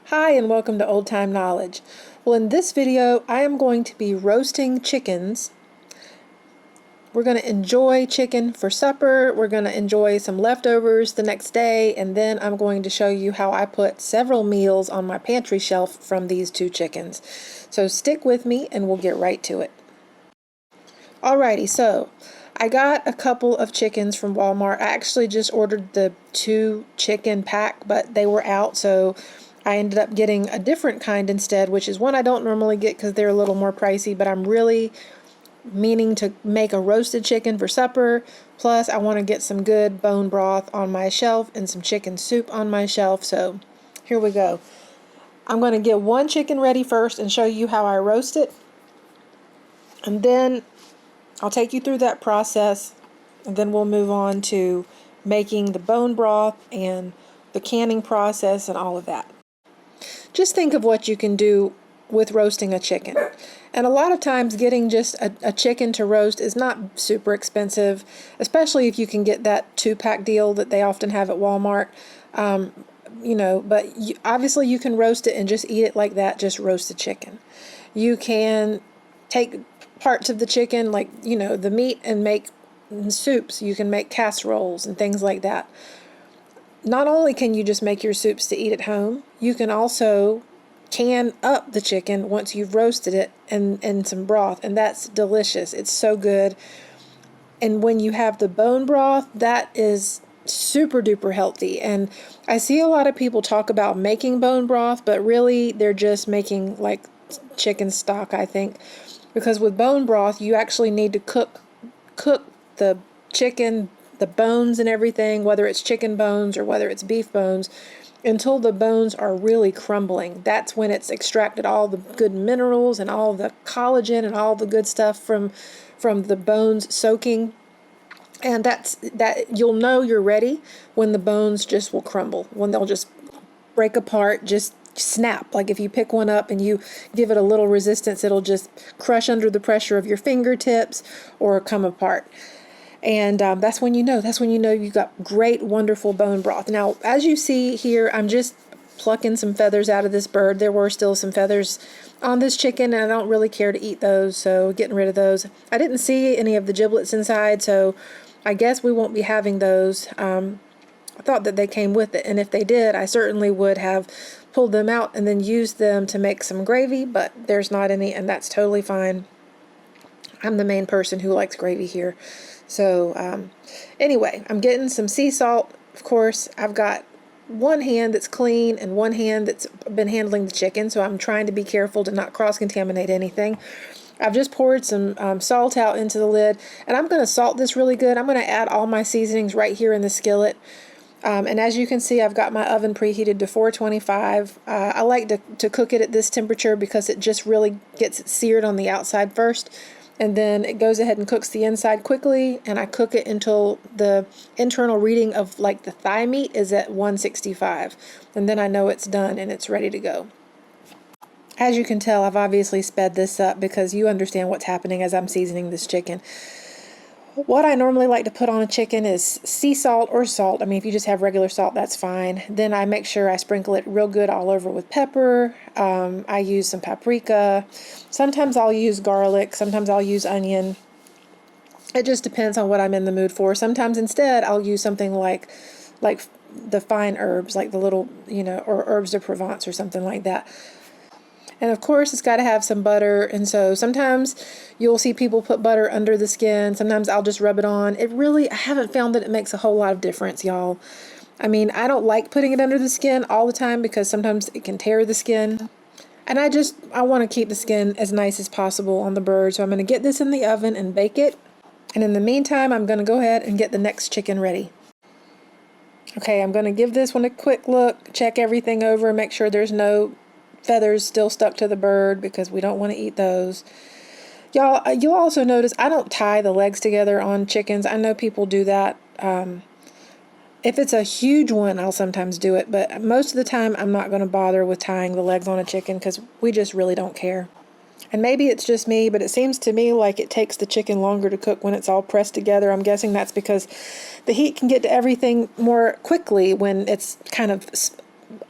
Hi and welcome to Old Time Knowledge. Well, in this video I am going to be roasting chickens. We're going to enjoy chicken for supper, we're going to enjoy some leftovers the next day, and then I'm going to show you how I put several meals on my pantry shelf from these two chickens. So stick with me and we'll get right to it. Alrighty, so I got a couple of chickens from Walmart. I actually just ordered the 2 chicken pack, but they were out, so I ended up getting a different kind instead, which is one I don't normally get because they're a little more pricey, but I'm really meaning to make a roasted chicken for supper. Plus, I want to get some good bone broth on my shelf and some chicken soup on my shelf, so here we go. I'm going to get one chicken ready first and show you how I roast it, and then I'll take you through that process, and then we'll move on to making the bone broth and the canning process and all of that. Just think of what you can do with roasting a chicken. And a lot of times getting just a chicken to roast is not super expensive, especially if you can get that 2-pack deal that they often have at Walmart. But obviously you can roast it and just eat it like that, just roast the chicken. You can take parts of the chicken, like, the meat, and make soups. You can make casseroles and things like that. Not only can you just make your soups to eat at home, you can also can up the chicken once you've roasted it and some broth, and that's delicious. It's so good. And when you have the bone broth, that is super duper healthy. And I see a lot of people talk about making bone broth, but really they're just making like chicken stock, I think. Because with bone broth, you actually need to cook the chicken, the bones and everything, whether it's chicken bones or whether it's beef bones, until the bones are really crumbling. That's when it's extracted all the good minerals and all the collagen and all the good stuff from the bones soaking. And that you'll know you're ready when the bones just will crumble, when they'll just break apart, just snap. Like if you pick one up and you give it a little resistance, it'll just crush under the pressure of your fingertips or come apart. And that's when you know you've got great, wonderful bone broth. Now, as you see here, I'm just plucking some feathers out of this bird. There were still some feathers on this chicken, and I don't really care to eat those, so getting rid of those. I didn't see any of the giblets inside, so I guess we won't be having those. I thought that they came with it, and if they did, I certainly would have pulled them out and then used them to make some gravy, but there's not any, and that's totally fine. I'm the main person who likes gravy here. So anyway, I'm getting some sea salt. Of course, I've got one hand that's clean and one hand that's been handling the chicken, so I'm trying to be careful to not cross-contaminate anything. I've just poured some salt out into the lid, and I'm going to salt this really good. I'm going to add all my seasonings right here in the skillet. And as you can see, I've got my oven preheated to 425. I like to cook it at this temperature because it just really gets it seared on the outside first, and then it goes ahead and cooks the inside quickly, and I cook it until the internal reading of like the thigh meat is at 165, and then I know it's done and it's ready to go. As you can tell, I've obviously sped this up because you understand what's happening as I'm seasoning this chicken. What I normally like to put on a chicken is sea salt or salt. I mean, if you just have regular salt, that's fine. Then I make sure I sprinkle it real good all over with pepper. I use some paprika. Sometimes I'll use garlic. Sometimes I'll use onion. It just depends on what I'm in the mood for. Sometimes instead I'll use something like the fine herbs, like the little, or herbs de Provence or something like that. And of course, it's got to have some butter, and so sometimes you'll see people put butter under the skin. Sometimes I'll just rub it on. I haven't found that it makes a whole lot of difference, y'all. I mean, I don't like putting it under the skin all the time because sometimes it can tear the skin. And I want to keep the skin as nice as possible on the bird, so I'm going to get this in the oven and bake it. And in the meantime, I'm going to go ahead and get the next chicken ready. Okay, I'm going to give this one a quick look, check everything over, make sure there's no feathers still stuck to the bird because we don't want to eat those. Y'all, you'll also notice I don't tie the legs together on chickens. I know people do that. If it's a huge one, I'll sometimes do it, but most of the time I'm not going to bother with tying the legs on a chicken because we just really don't care. And maybe it's just me, but it seems to me like it takes the chicken longer to cook when it's all pressed together. I'm guessing that's because the heat can get to everything more quickly when it's kind of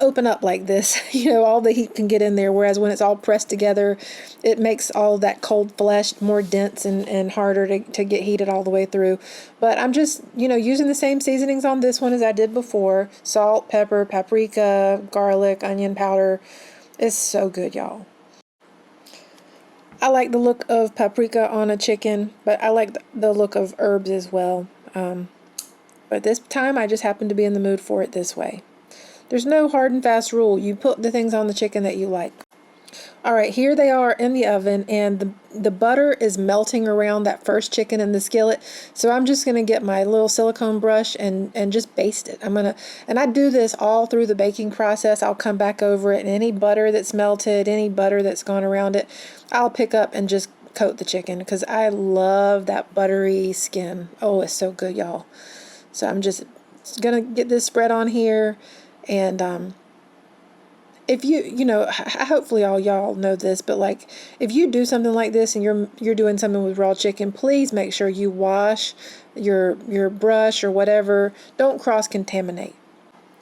open up like this. All the heat can get in there, whereas when it's all pressed together, it makes all that cold flesh more dense and harder to get heated all the way through. But I'm just, using the same seasonings on this one as I did before. Salt, pepper, paprika, garlic, onion powder. It's so good, y'all. I like the look of paprika on a chicken, but I like the look of herbs as well. But this time I just happened to be in the mood for it this way. There's no hard and fast rule. You put the things on the chicken that you like. All right, here they are in the oven, and the butter is melting around that first chicken in the skillet. So I'm just going to get my little silicone brush and just baste it. And I do this all through the baking process. I'll come back over it, and any butter that's melted, any butter that's gone around it, I'll pick up and just coat the chicken because I love that buttery skin. Oh, it's so good, y'all. So I'm just going to get this spread on here, and if hopefully all y'all know this, but like if you do something like this and you're doing something with raw chicken, please make sure you wash your brush or whatever. Don't cross-contaminate.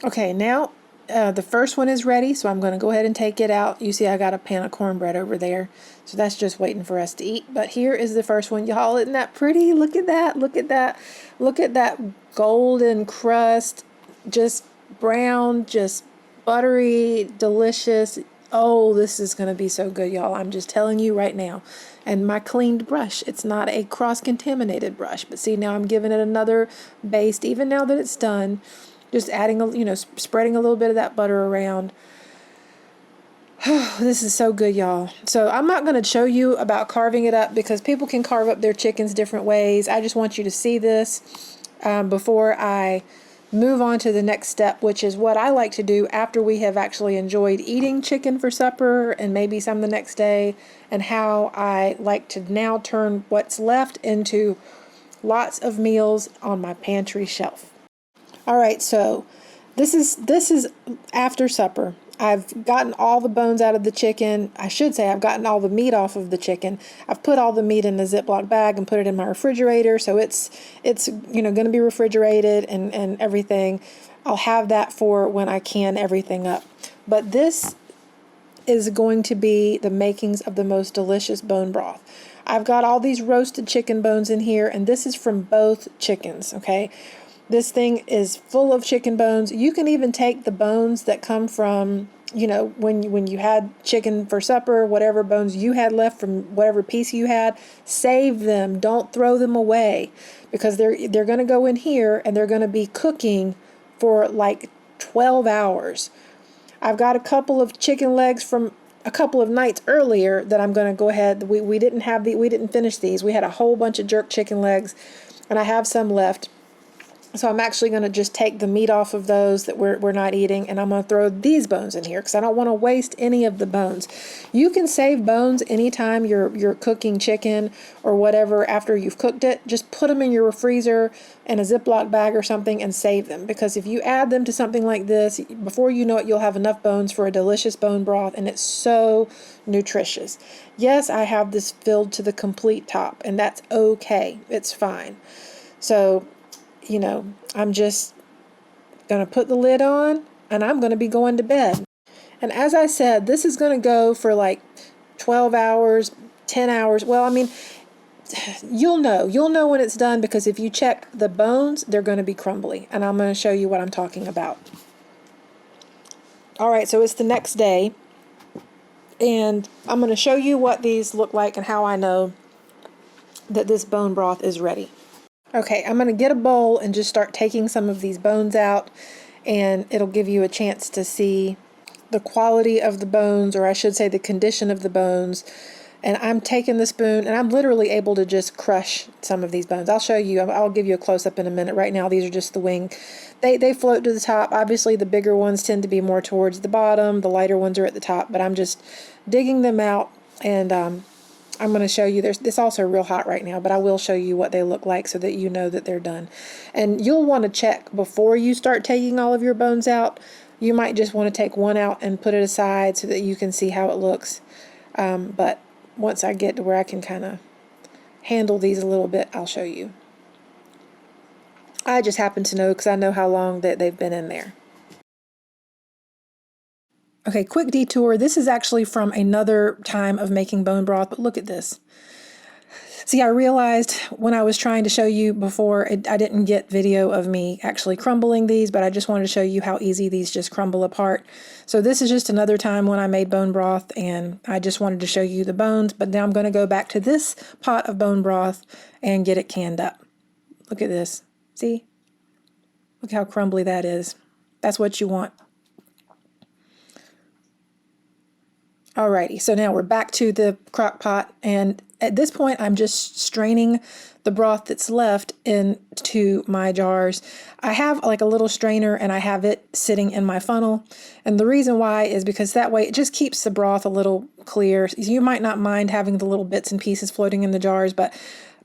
Okay, now the first one is ready, so I'm going to go ahead and take it out. You see I got a pan of cornbread over there, so that's just waiting for us to eat. But here is the first one, y'all. Isn't that pretty? Look at that. Look at that. Look at that golden crust, just brown, just buttery, delicious. Oh, this is going to be so good, y'all. I'm just telling you right now. And my cleaned brush, it's not a cross-contaminated brush. But see, now I'm giving it another baste, even now that it's done. Just adding, spreading a little bit of that butter around. This is so good, y'all. So I'm not going to show you about carving it up because people can carve up their chickens different ways. I just want you to see this before I move on to the next step, which is what I like to do after we have actually enjoyed eating chicken for supper and maybe some the next day, and how I like to now turn what's left into lots of meals on my pantry shelf. All right, so this is after supper. I've gotten all the bones out of the chicken. I should say I've gotten all the meat off of the chicken. I've put all the meat in a Ziploc bag and put it in my refrigerator, so it's going to be refrigerated and everything. I'll have that for when I can everything up. But this is going to be the makings of the most delicious bone broth. I've got all these roasted chicken bones in here, and this is from both chickens, okay? This thing is full of chicken bones. You can even take the bones that come from, when you had chicken for supper, whatever bones you had left from whatever piece you had, save them. Don't throw them away, because they're going to go in here and they're going to be cooking for like 12 hours. I've got a couple of chicken legs from a couple of nights earlier that I'm going to go ahead. We didn't finish these. We had a whole bunch of jerk chicken legs, and I have some left. So I'm actually going to just take the meat off of those that we're not eating, and I'm going to throw these bones in here because I don't want to waste any of the bones. You can save bones anytime you're cooking chicken or whatever after you've cooked it. Just put them in your freezer in a Ziploc bag or something and save them, because if you add them to something like this, before you know it, you'll have enough bones for a delicious bone broth, and it's so nutritious. Yes, I have this filled to the complete top, and that's okay. It's fine. So I'm just going to put the lid on, and I'm going to be going to bed. And as I said, this is going to go for like 12 hours, 10 hours. Well, I mean, you'll know when it's done, because if you check the bones, they're going to be crumbly. And I'm going to show you what I'm talking about. All right, so it's the next day, and I'm going to show you what these look like and how I know that this bone broth is ready. Okay, I'm going to get a bowl and just start taking some of these bones out, and it'll give you a chance to see the quality of the bones, or I should say the condition of the bones. And I'm taking the spoon, and I'm literally able to just crush some of these bones. I'll show you. I'll give you a close-up in a minute. Right now, these are just the wing. They float to the top. Obviously, the bigger ones tend to be more towards the bottom. The lighter ones are at the top, but I'm just digging them out, and I'm going to show you. It's also real hot right now, but I will show you what they look like so that you know that they're done. And you'll want to check before you start taking all of your bones out. You might just want to take one out and put it aside so that you can see how it looks. But once I get to where I can kind of handle these a little bit, I'll show you. I just happen to know because I know how long that they've been in there. Okay, quick detour. This is actually from another time of making bone broth, but look at this. See, I realized when I was trying to show you before, I didn't get video of me actually crumbling these, but I just wanted to show you how easy these just crumble apart. So this is just another time when I made bone broth, and I just wanted to show you the bones, but now I'm going to go back to this pot of bone broth and get it canned up. Look at this. See? Look how crumbly that is. That's what you want. Alrighty, so now we're back to the crock pot, and at this point I'm just straining the broth that's left into my jars. I have like a little strainer and I have it sitting in my funnel, and the reason why is because that way it just keeps the broth a little clear. You might not mind having the little bits and pieces floating in the jars, but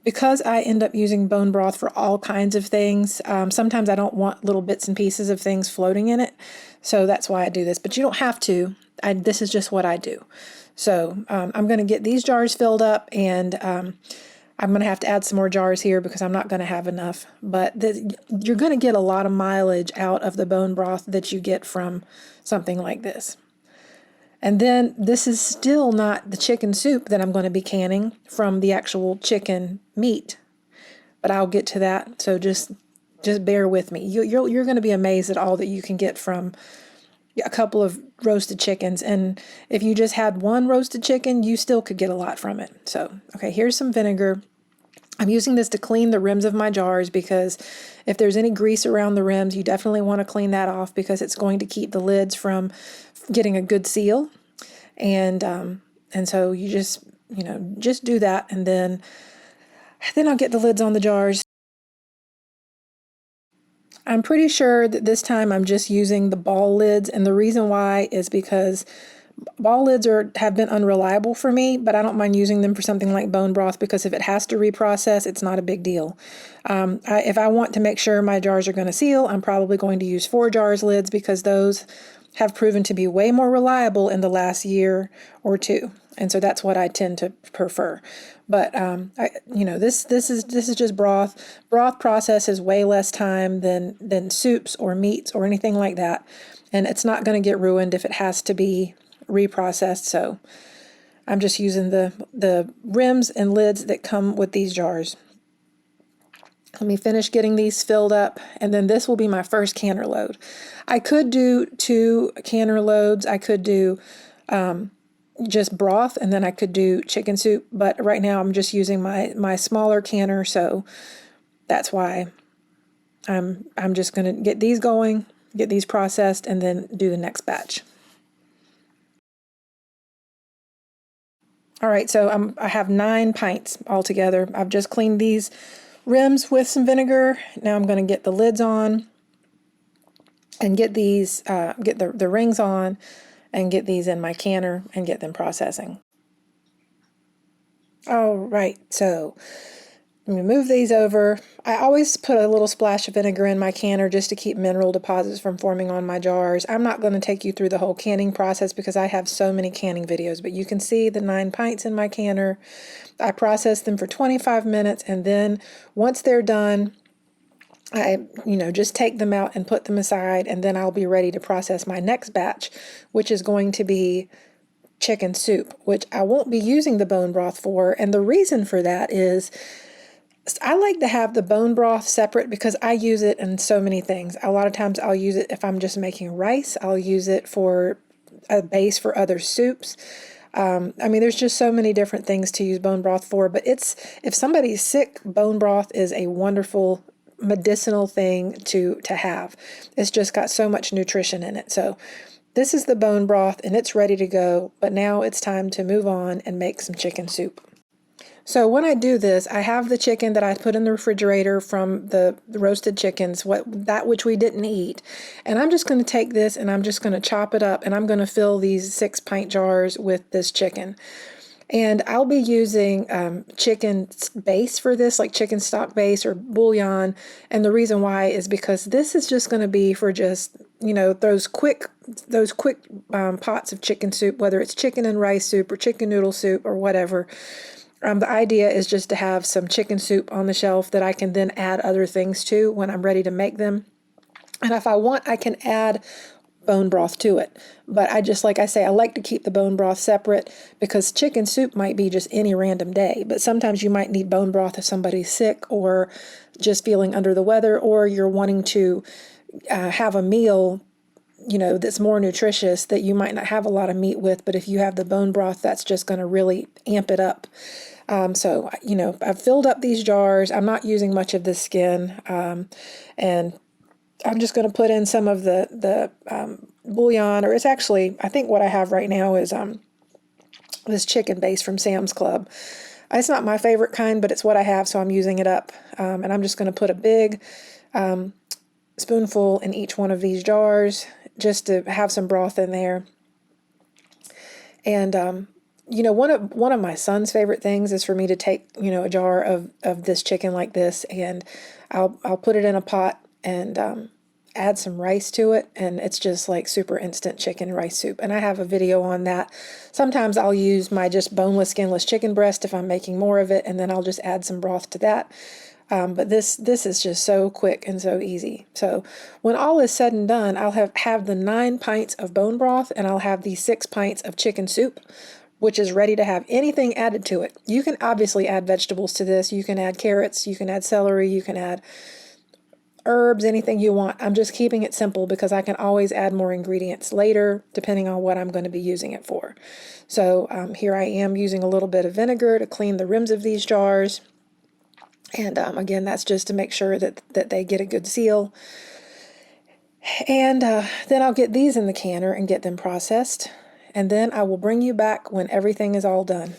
because I end up using bone broth for all kinds of things, sometimes I don't want little bits and pieces of things floating in it, so that's why I do this, but you don't have to. This is just what I do. So I'm going to get these jars filled up, and I'm going to have to add some more jars here because I'm not going to have enough. But you're going to get a lot of mileage out of the bone broth that you get from something like this. And then this is still not the chicken soup that I'm going to be canning from the actual chicken meat, but I'll get to that. So just bear with me. You're going to be amazed at all that you can get from a couple of roasted chickens, and if you just had one roasted chicken, you still could get a lot from it. So, okay, here's some vinegar. I'm using this to clean the rims of my jars because if there's any grease around the rims, you definitely want to clean that off because it's going to keep the lids from getting a good seal. And so you just do that, and then I'll get the lids on the jars. I'm pretty sure that this time I'm just using the ball lids, and the reason why is because ball lids have been unreliable for me, but I don't mind using them for something like bone broth because if it has to reprocess, it's not a big deal. If I want to make sure my jars are going to seal, I'm probably going to use 4 jars lids because those have proven to be way more reliable in the last year or two. And so that's what I tend to prefer. But this is just broth. Broth process is way less time than soups or meats or anything like that, and it's not going to get ruined if it has to be reprocessed. So I'm just using the rims and lids that come with these jars. Let me finish getting these filled up, and then this will be my first canner load. I could do 2 canner loads. I could do just broth, and then I could do chicken soup, but right now I'm just using my smaller canner, so that's why I'm just going to get these going, get these processed, and then do the next batch. All right, so I have 9 pints altogether. I've just cleaned these rims with some vinegar. Now I'm going to get the lids on and get these, get the rings on, and get these in my canner and get them processing. All right, so let me move these over. I always put a little splash of vinegar in my canner just to keep mineral deposits from forming on my jars. I'm not going to take you through the whole canning process because I have so many canning videos, but you can see the 9 pints in my canner. I process them for 25 minutes, and then once they're done, I just take them out and put them aside, and then I'll be ready to process my next batch, which is going to be chicken soup, which I won't be using the bone broth for. And the reason for that is I like to have the bone broth separate because I use it in so many things. A lot of times I'll use it if I'm just making rice. I'll use it for a base for other soups. There's just so many different things to use bone broth for, but if somebody's sick, bone broth is a wonderful medicinal thing to have. It's just got so much nutrition in it. So this is the bone broth and it's ready to go, but now it's time to move on and make some chicken soup. So when I do this, I have the chicken that I put in the refrigerator from the roasted chickens, which we didn't eat. And I'm just going to take this and I'm just going to chop it up, and I'm going to fill these 6-pint jars with this chicken. And I'll be using chicken base for this, like chicken stock base or bouillon. And the reason why is because this is just going to be for just, those quick pots of chicken soup, whether it's chicken and rice soup or chicken noodle soup or whatever. The idea is just to have some chicken soup on the shelf that I can then add other things to when I'm ready to make them. And if I want, I can add bone broth to it. But I just, like I say, I like to keep the bone broth separate because chicken soup might be just any random day. But sometimes you might need bone broth if somebody's sick or just feeling under the weather, or you're wanting to have a meal, you know, that's more nutritious that you might not have a lot of meat with. But if you have the bone broth, that's just going to really amp it up. So, you know, I've filled up these jars. I'm not using much of the skin. And I'm just going to put in some of the bouillon, or it's actually, I think what I have right now is this chicken base from Sam's Club. It's not my favorite kind, but it's what I have, so I'm using it up. And I'm just going to put a big spoonful in each one of these jars just to have some broth in there. And you know, one of my son's favorite things is for me to take, you know, a jar of this chicken like this, and I'll put it in a pot and add some rice to it, and it's just like super instant chicken rice soup. And I have a video on that. Sometimes I'll use my just boneless, skinless chicken breast if I'm making more of it, and then I'll just add some broth to that. But this is just so quick and so easy. So when all is said and done, I'll have the 9 pints of bone broth, and I'll have the 6 pints of chicken soup, which is ready to have anything added to it. You can obviously add vegetables to this. You can add carrots, you can add celery, you can add herbs, anything you want. I'm just keeping it simple because I can always add more ingredients later depending on what I'm going to be using it for. So here I am using a little bit of vinegar to clean the rims of these jars. And again, that's just to make sure that they get a good seal. And then I'll get these in the canner and get them processed. And then I will bring you back when everything is all done.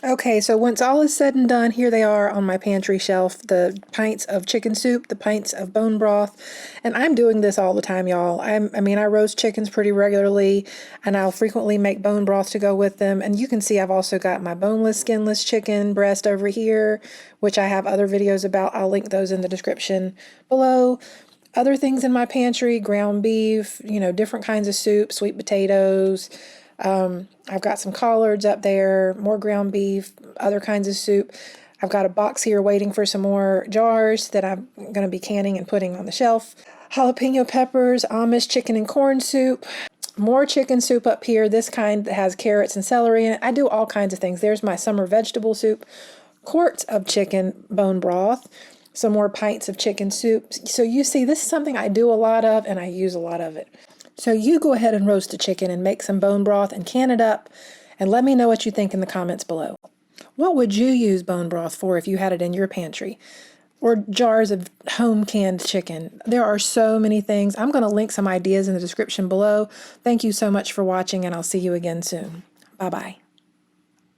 Okay, so once all is said and done, here they are on my pantry shelf, the pints of chicken soup, the pints of bone broth, and I'm doing this all the time, y'all. I mean, I roast chickens pretty regularly, and I'll frequently make bone broth to go with them, and you can see I've also got my boneless, skinless chicken breast over here, which I have other videos about. I'll link those in the description below. Other things in my pantry, ground beef, you know, different kinds of soup, sweet potatoes. I've got some collards up there, more ground beef, other kinds of soup. I've got a box here waiting for some more jars that I'm going to be canning and putting on the shelf. Jalapeno peppers, Amish chicken and corn soup, more chicken soup up here, this kind that has carrots and celery in it. I do all kinds of things. There's my summer vegetable soup, quarts of chicken bone broth, some more pints of chicken soup. So you see, this is something I do a lot of and I use a lot of it. So you go ahead and roast a chicken and make some bone broth and can it up, and let me know what you think in the comments below. What would you use bone broth for if you had it in your pantry? Or jars of home canned chicken. There are so many things. I'm going to link some ideas in the description below. Thank you so much for watching, and I'll see you again soon. Bye-bye.